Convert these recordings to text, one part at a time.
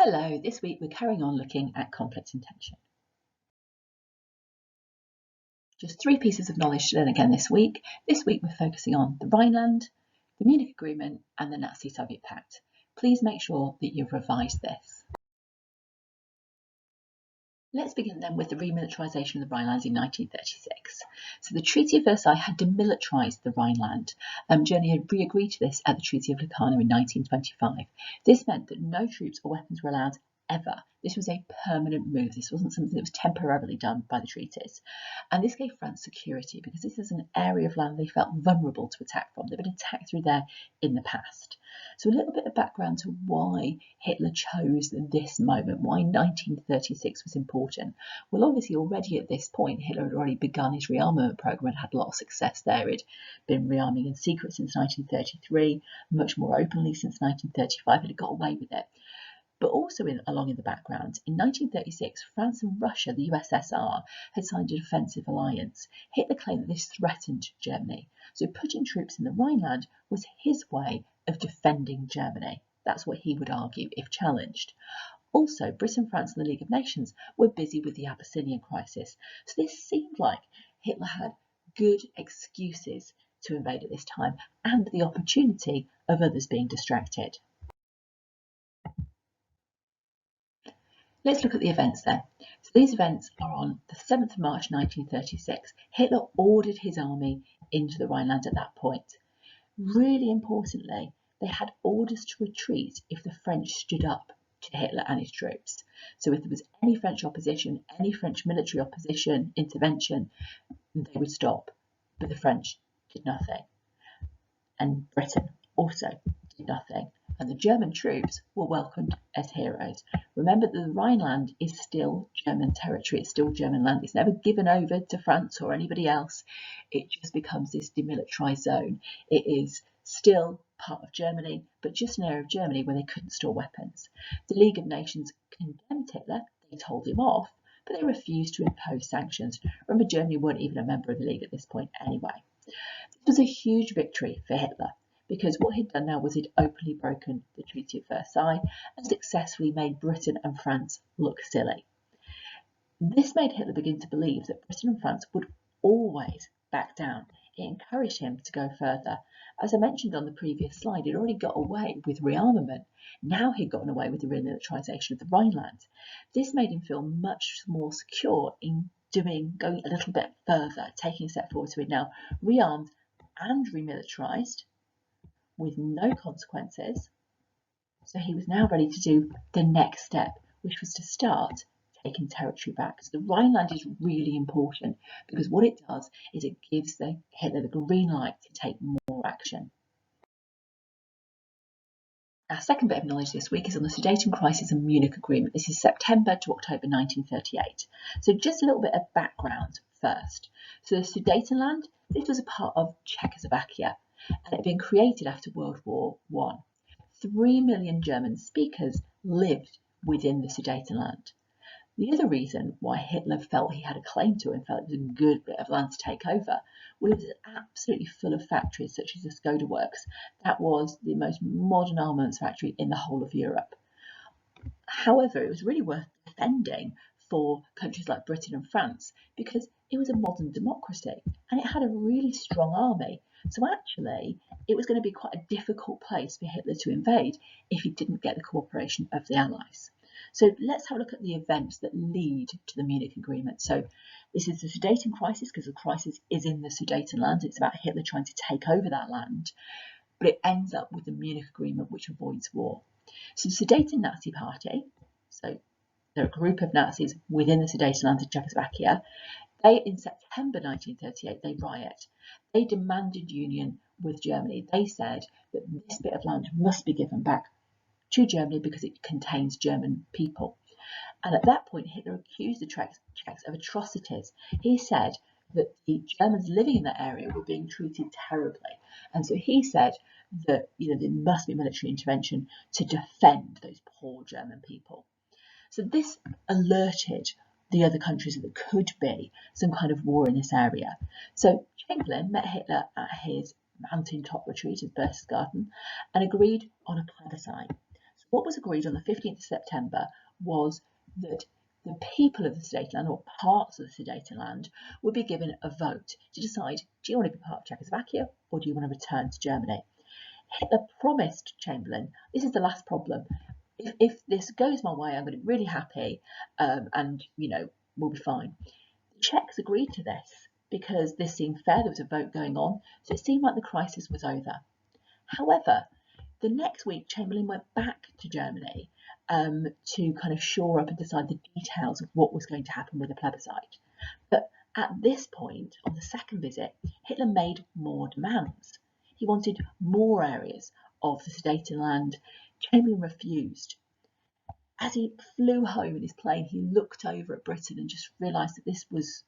Hello, this week we're carrying on looking at conflict and tension. Just 3 pieces of knowledge to learn again this week. This week we're focusing on the Rhineland, the Munich Agreement and the Nazi-Soviet Pact. Please make sure that you've revised this. Let's begin then with the remilitarisation of the Rhineland in 1936. So the Treaty of Versailles had demilitarised the Rhineland. Germany had re-agreed to this at the Treaty of Locarno in 1925. This meant that no troops or weapons were allowed ever. This was a permanent move. This wasn't something that was temporarily done by the treaties. And this gave France security because this is an area of land they felt vulnerable to attack from. They've been attacked through there in the past. So a little bit of background to why Hitler chose this moment, why 1936 was important. Well, obviously already at this point, Hitler had already begun his rearmament program and had a lot of success there. He'd been rearming in secret since 1933, much more openly since 1935, and had got away with it. But also along in the background, in 1936, France and Russia, the USSR, had signed a defensive alliance. Hitler claimed that this threatened Germany. So putting troops in the Rhineland was his way of defending Germany. That's what he would argue if challenged. Also, Britain, France and the League of Nations were busy with the Abyssinian crisis. So this seemed like Hitler had good excuses to invade at this time and the opportunity of others being distracted. Let's look at the events then. So these events are on the 7th of March 1936. Hitler ordered his army into the Rhineland at that point. Really importantly, they had orders to retreat if the French stood up to Hitler and his troops. So if there was any French opposition, any French military opposition, intervention, they would stop. But the French did nothing. And Britain also did nothing. And the German troops were welcomed as heroes. Remember that the Rhineland is still German territory, it's still German land. It's never given over to France or anybody else. It just becomes this demilitarised zone. It is still part of Germany, but just an area of Germany where they couldn't store weapons. The League of Nations condemned Hitler, they told him off, but they refused to impose sanctions. Remember, Germany weren't even a member of the League at this point anyway. This was a huge victory for Hitler, because what he'd done now was he'd openly broken the Treaty of Versailles and successfully made Britain and France look silly. This made Hitler begin to believe that Britain and France would always back down. It encouraged him to go further. As I mentioned on the previous slide, he'd already got away with rearmament. Now he'd gotten away with the remilitarisation of the Rhineland. This made him feel much more secure in going a little bit further, taking a step forward. So he'd now rearmed and remilitarised with no consequences. So he was now ready to do the next step, which was to start taking territory back. So the Rhineland is really important because what it does is it gives Hitler the green light to take more action. Our second bit of knowledge this week is on the Sudeten Crisis and Munich Agreement. This is September to October 1938. So just a little bit of background first. So the Sudetenland, this was a part of Czechoslovakia, and it had been created after World War I. 3 million German speakers lived within the Sudetenland. The other reason why Hitler felt he had a claim to it and felt it was a good bit of land to take over was it was absolutely full of factories such as the Skoda Works. That was the most modern armaments factory in the whole of Europe. However, it was really worth defending for countries like Britain and France because it was a modern democracy and it had a really strong army. So actually, it was going to be quite a difficult place for Hitler to invade if he didn't get the cooperation of the Allies. So let's have a look at the events that lead to the Munich Agreement. So this is the Sudeten Crisis because the crisis is in the Sudetenland. It's about Hitler trying to take over that land, but it ends up with the Munich Agreement, which avoids war. So the Sudeten Nazi Party, so they're a group of Nazis within the Sudetenland of Czechoslovakia. In September 1938, they riot. They demanded union with Germany. They said that this bit of land must be given back to Germany because it contains German people. And at that point, Hitler accused the Czechs of atrocities. He said that the Germans living in that area were being treated terribly. And so he said that there must be military intervention to defend those poor German people. So this alerted the other countries that there could be some kind of war in this area. So Chamberlain met Hitler at his mountaintop retreat at Berchtesgaden and agreed on a plebiscite. So What was agreed on the 15th of September was that the people of the Sudetenland, or parts of the Sudetenland, would be given a vote to decide, do you want to be part of Czechoslovakia or do you want to return to Germany? Hitler promised Chamberlain, this is the last problem, if this goes my way, I'm going to be really happy and, we'll be fine. The Czechs agreed to this because this seemed fair, there was a vote going on, so it seemed like the crisis was over. However, the next week, Chamberlain went back to Germany to kind of shore up and decide the details of what was going to happen with the plebiscite. But at this point, on the second visit, Hitler made more demands. He wanted more areas of the Sudetenland. Chamberlain refused. As he flew home in his plane, he looked over at Britain and just realised that this was,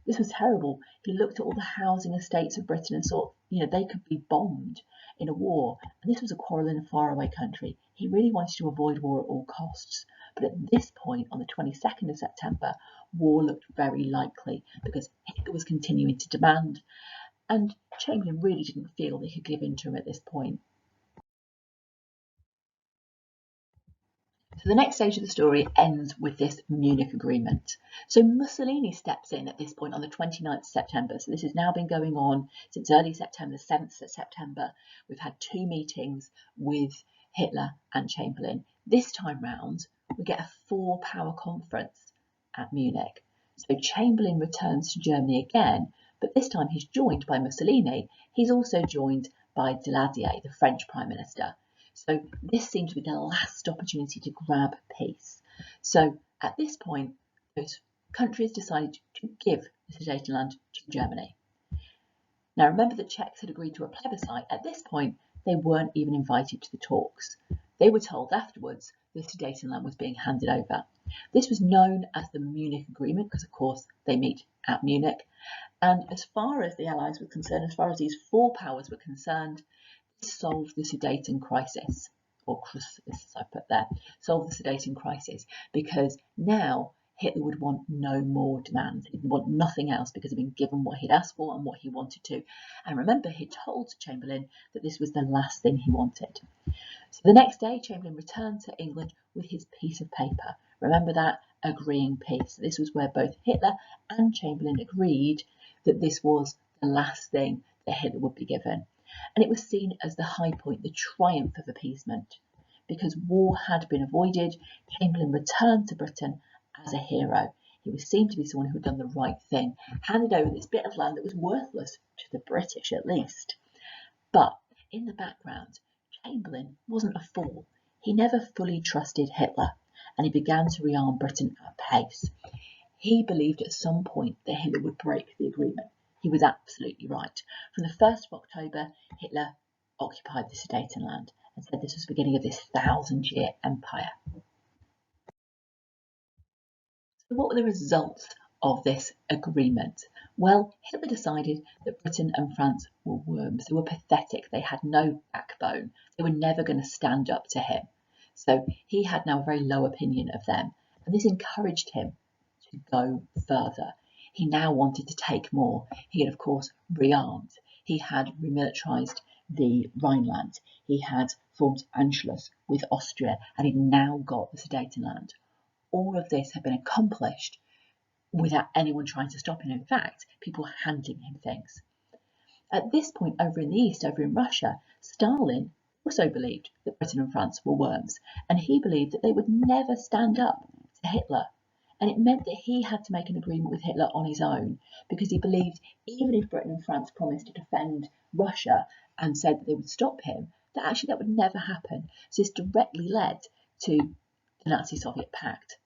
this was terrible. He looked at all the housing estates of Britain and saw, they could be bombed in a war. And this was a quarrel in a faraway country. He really wanted to avoid war at all costs. But at this point, on the 22nd of September, war looked very likely because Hitler was continuing to demand. And Chamberlain really didn't feel they could give in to him at this point. So the next stage of the story ends with this Munich Agreement. So Mussolini steps in at this point on the 29th of September. So this has now been going on since early September, the 7th of September. We've had 2 meetings with Hitler and Chamberlain. This time round, we get a 4-power conference at Munich. So Chamberlain returns to Germany again, but this time he's joined by Mussolini. He's also joined by Daladier, the French Prime Minister. So this seemed to be the last opportunity to grab peace. So at this point, those countries decided to give the Sudetenland to Germany. Now remember that Czechs had agreed to a plebiscite. At this point, they weren't even invited to the talks. They were told afterwards the Sudetenland was being handed over. This was known as the Munich Agreement because, of course, they meet at Munich. And as far as the Allies were concerned, as far as these 4 powers were concerned, solve the Sudeten crisis, or crisis as I put there, solve the Sudeten crisis, because now Hitler would want no more demands. He'd want nothing else because he'd been given what he'd asked for and what he wanted to. And remember, he told Chamberlain that this was the last thing he wanted. So the next day, Chamberlain returned to England with his piece of paper. Remember that, agreeing peace. This was where both Hitler and Chamberlain agreed that this was the last thing that Hitler would be given. And it was seen as the high point, the triumph of appeasement. Because war had been avoided, Chamberlain returned to Britain as a hero. He was seen to be someone who had done the right thing, handed over this bit of land that was worthless to the British at least. But in the background, Chamberlain wasn't a fool. He never fully trusted Hitler, and he began to rearm Britain at pace. He believed at some point that Hitler would break the agreement. He was absolutely right. From the 1st of October, Hitler occupied the Sudetenland and said this was the beginning of this 1,000-year empire. So what were the results of this agreement? Well, Hitler decided that Britain and France were worms. They were pathetic. They had no backbone. They were never going to stand up to him. So he had now a very low opinion of them. And this encouraged him to go further. He now wanted to take more. He had, of course, rearmed. He had remilitarised the Rhineland. He had formed Anschluss with Austria, and he'd now got the Sudetenland. All of this had been accomplished without anyone trying to stop him. In fact, people handing him things. At this point, over in the east, over in Russia, Stalin also believed that Britain and France were worms, and he believed that they would never stand up to Hitler. And it meant that he had to make an agreement with Hitler on his own, because he believed even if Britain and France promised to defend Russia and said that they would stop him, that actually that would never happen. So this directly led to the Nazi-Soviet pact.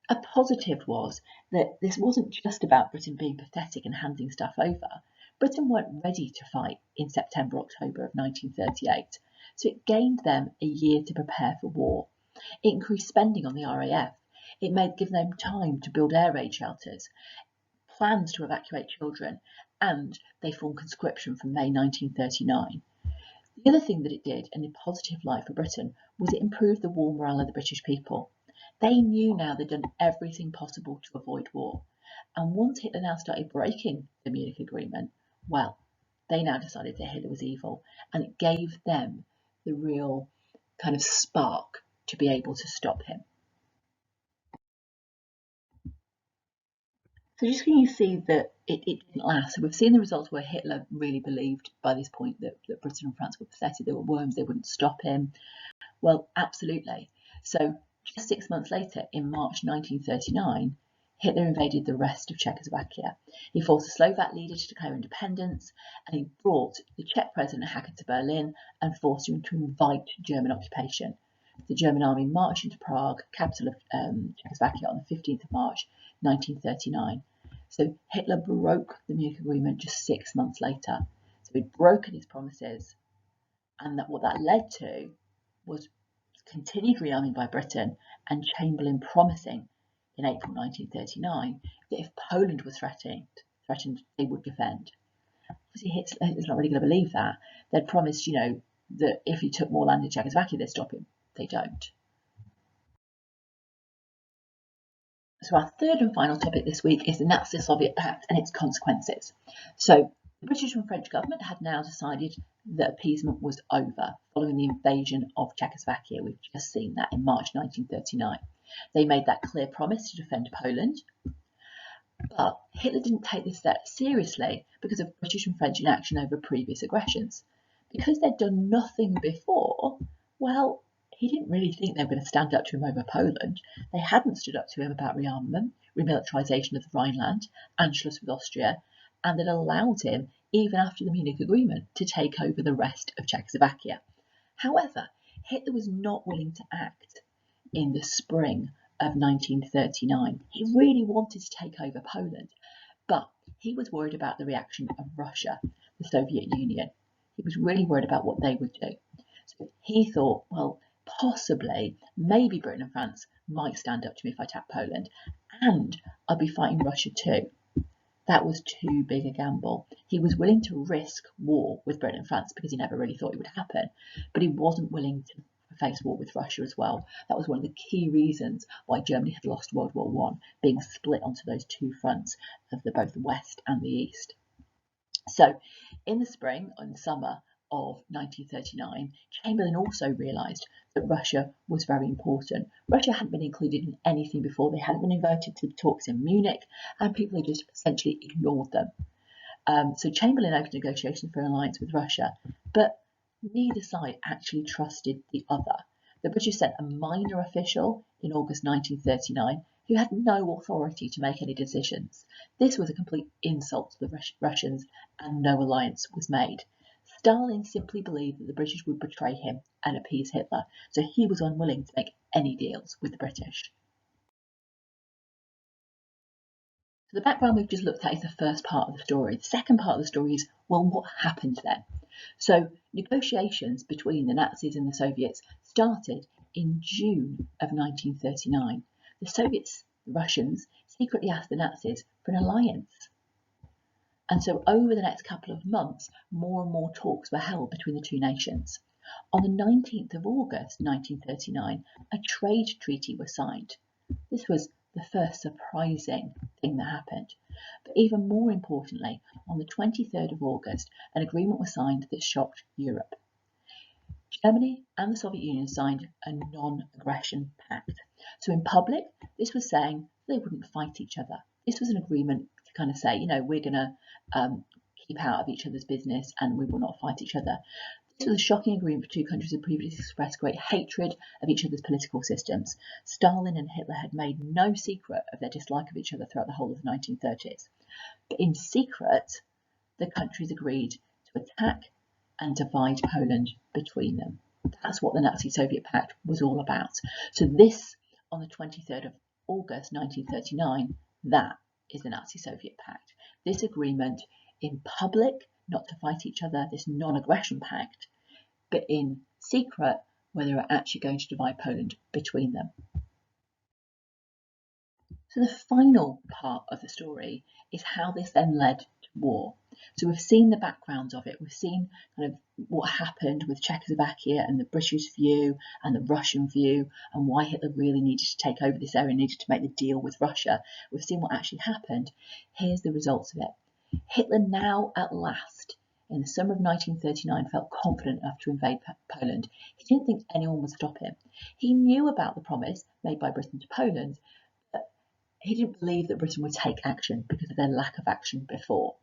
A positive was that this wasn't just about Britain being pathetic and handing stuff over. Britain weren't ready to fight in September, October of 1938, so it gained them a year to prepare for war. It increased spending on the RAF. It given them time to build air raid shelters, plans to evacuate children, and they formed conscription from May 1939. The other thing that it did, in a positive light for Britain, was it improved the war morale of the British people. They knew now they'd done everything possible to avoid war. And once Hitler now started breaking the Munich Agreement, well, they now decided that Hitler was evil, and it gave them the real kind of spark to be able to stop him. So just can you see that it didn't last? So we've seen the results where Hitler really believed by this point that Britain and France were pathetic, they were worms, they wouldn't stop him. Well, absolutely. So just 6 months later, in March 1939, Hitler invaded the rest of Czechoslovakia. He forced the Slovak leader to declare independence, and he brought the Czech president Hacha to Berlin and forced him to invite German occupation. The German army marched into Prague, capital of Czechoslovakia, on the 15th of March 1939. So Hitler broke the Munich Agreement just 6 months later. So he'd broken his promises, and what that led to was continued rearming by Britain, and Chamberlain promising in April 1939 that if Poland was threatened, they would defend. Obviously, Hitler's not really going to believe that. They'd promised, that if he took more land in Czechoslovakia, they'd stop him. They don't. So our third and final topic this week is the Nazi-Soviet Pact and its consequences. So the British and French government had now decided that appeasement was over following the invasion of Czechoslovakia. We've just seen that in March 1939. They made that clear promise to defend Poland. But Hitler didn't take this that seriously because of British and French inaction over previous aggressions. Because they'd done nothing before, well, he didn't really think they were going to stand up to him over Poland. They hadn't stood up to him about rearmament, remilitarisation of the Rhineland, Anschluss with Austria, and that allowed him, even after the Munich Agreement, to take over the rest of Czechoslovakia. However, Hitler was not willing to act in the spring of 1939. He really wanted to take over Poland, but he was worried about the reaction of Russia, the Soviet Union. He was really worried about what they would do. So he thought, well, possibly, maybe Britain and France might stand up to me if I attack Poland, and I'll be fighting Russia too. That was too big a gamble. He was willing to risk war with Britain and France because he never really thought it would happen, but he wasn't willing to face war with Russia as well. That was one of the key reasons why Germany had lost World War I, being split onto those two fronts of both the West and the East. So in the spring and summer of 1939, Chamberlain also realised that Russia was very important. Russia hadn't been included in anything before. They hadn't been invited to the talks in Munich, and people had just essentially ignored them. So Chamberlain opened negotiations for an alliance with Russia, but neither side actually trusted the other. The British sent a minor official in August 1939 who had no authority to make any decisions. This was a complete insult to the Russians, and no alliance was made. Stalin simply believed that the British would betray him and appease Hitler, so he was unwilling to make any deals with the British. So the background we've just looked at is the first part of the story. The second part of the story is, well, what happened then? So negotiations between the Nazis and the Soviets started in June of 1939. The Russians, secretly asked the Nazis for an alliance. And so over the next couple of months, more and more talks were held between the two nations. On the 19th of August 1939, a trade treaty was signed. This was the first surprising thing that happened. But even more importantly, on the 23rd of August, an agreement was signed that shocked Europe. Germany and the Soviet Union signed a non-aggression pact. So in public, this was saying they wouldn't fight each other. This was an agreement to kind of say, we're going to keep out of each other's business and we will not fight each other. This was a shocking agreement for two countries who had previously expressed great hatred of each other's political systems. Stalin and Hitler had made no secret of their dislike of each other throughout the whole of the 1930s. But in secret, the countries agreed to attack and divide Poland between them. That's what the Nazi-Soviet Pact was all about. So this, on the 23rd of August 1939, that is the Nazi-Soviet Pact. This agreement in public not to fight each other, this non-aggression pact, but in secret where they were actually going to divide Poland between them. So the final part of the story is how this then led to war. So we've seen the background of it. We've seen kind of what happened with Czechoslovakia and the British view and the Russian view and why Hitler really needed to take over this area, needed to make the deal with Russia. We've seen what actually happened. Here's the results of it. Hitler now at last, in the summer of 1939, felt confident enough to invade Poland. His He didn't think anyone would stop him. He knew about the promise made by Britain to Poland, but he didn't believe that Britain would take action because of their lack of action before.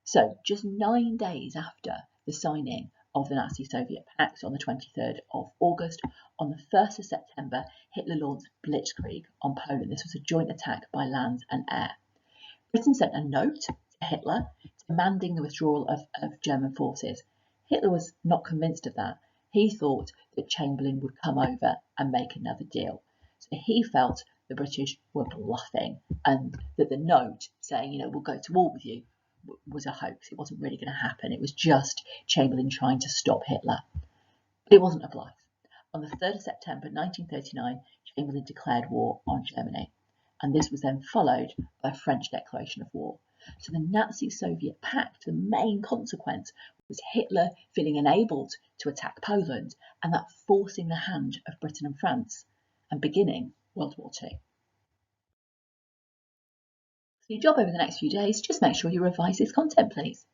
So just 9 days after the signing of the Nazi-Soviet Pact on the 23rd of August, on the 1st of September, Hitler launched Blitzkrieg on Poland. This was a joint attack by land and air. Britain sent a note to Hitler demanding the withdrawal of German forces. Hitler was not convinced of that. He thought that Chamberlain would come over and make another deal. So he felt the British were bluffing and that the note saying, we'll go to war with you was a hoax. It wasn't really going to happen. It was just Chamberlain trying to stop Hitler. But it wasn't a bluff. On the 3rd of September 1939, Chamberlain declared war on Germany. And this was then followed by a French declaration of war. So the Nazi-Soviet pact, the main consequence was Hitler feeling enabled to attack Poland, and that forcing the hand of Britain and France and beginning World War II. So your job over the next few days, just make sure you revise this content, please.